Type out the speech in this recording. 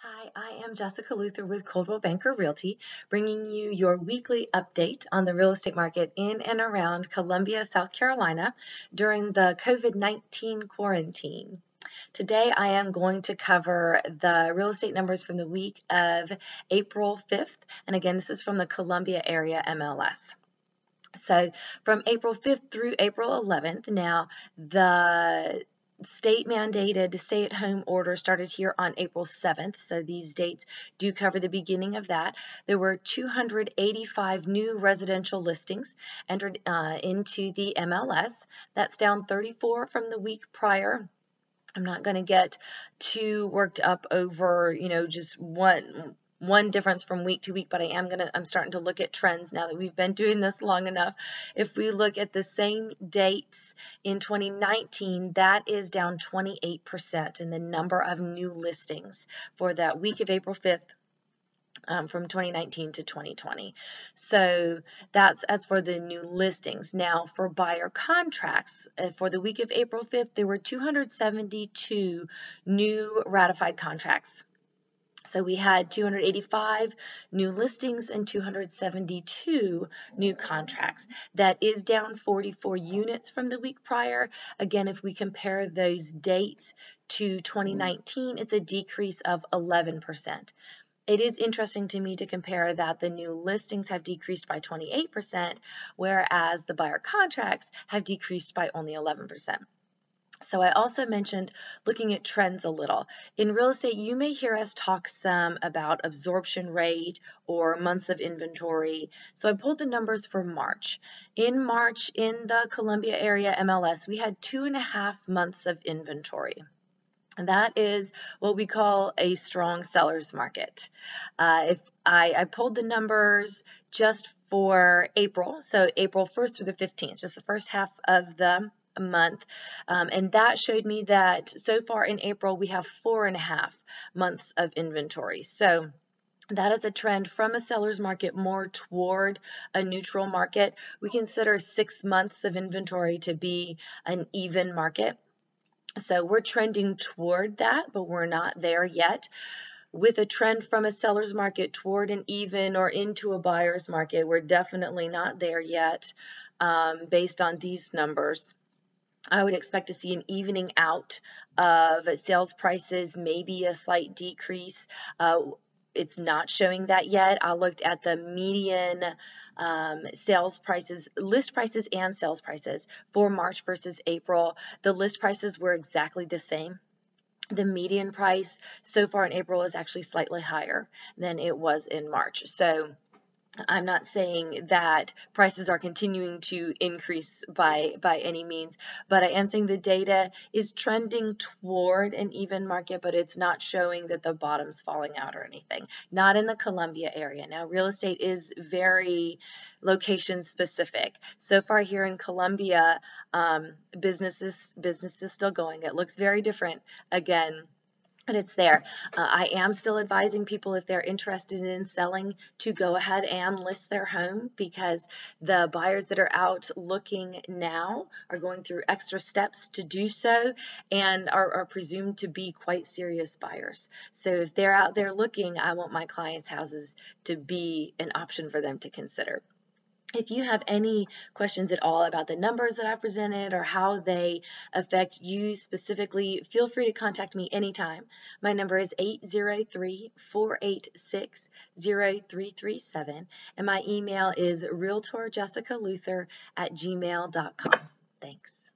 Hi, I am Jessica Luther with Coldwell Banker Realty, bringing you your weekly update on the real estate market in and around Columbia, South Carolina during the COVID-19 quarantine. Today, I am going to cover the real estate numbers from the week of April 5th. And again, this is from the Columbia area MLS. So from April 5th through April 11th, now the state mandated stay-at-home order started here on April 7th, so these dates do cover the beginning of that. There were 285 new residential listings entered into the MLS. That's down 34 from the week prior. I'm not going to get too worked up over, just one difference from week to week, but I'm starting to look at trends now that we've been doing this long enough. If we look at the same dates in 2019, that is down 28% in the number of new listings for that week of April 5th. From 2019 to 2020. So that's as for the new listings. Now for buyer contracts, for the week of April 5th, there were 272 new ratified contracts. So we had 285 new listings and 272 new contracts. That is down 44 units from the week prior. Again, if we compare those dates to 2019, it's a decrease of 11%. It is interesting to me to compare that the new listings have decreased by 28%, whereas the buyer contracts have decreased by only 11%. So I also mentioned looking at trends a little. In real estate, you may hear us talk some about absorption rate or months of inventory. So I pulled the numbers for March. In March, in the Columbia area MLS, we had 2.5 months of inventory. And that is what we call a strong seller's market. If I pulled the numbers just for April, so April 1st through the 15th, just the first half of the month, and that showed me that so far in April we have 4.5 months of inventory. So that is a trend from a seller's market more toward a neutral market. We consider 6 months of inventory to be an even market. So we're trending toward that, but we're not there yet. With a trend from a seller's market toward an even or into a buyer's market, we're definitely not there yet based on these numbers. I would expect to see an evening out of sales prices, maybe a slight decrease. It's not showing that yet. I looked at the median sales prices, list prices and sales prices for March versus April. The list prices were exactly the same. The median price so far in April is actually slightly higher than it was in March. So I'm not saying that prices are continuing to increase by any means, but I am saying the data is trending toward an even market, but it's not showing that the bottom's falling out or anything. Not in the Columbia area. Now, real estate is very location specific. So far here in Columbia, business is still going. It looks very different again, but it's there. I am still advising people, if they're interested in selling, to go ahead and list their home, because the buyers that are out looking now are going through extra steps to do so and are presumed to be quite serious buyers. So if they're out there looking, I want my clients' houses to be an option for them to consider. If you have any questions at all about the numbers that I presented or how they affect you specifically, feel free to contact me anytime. My number is 803-486-0337, and my email is realtorjessicaluther@gmail.com. Thanks.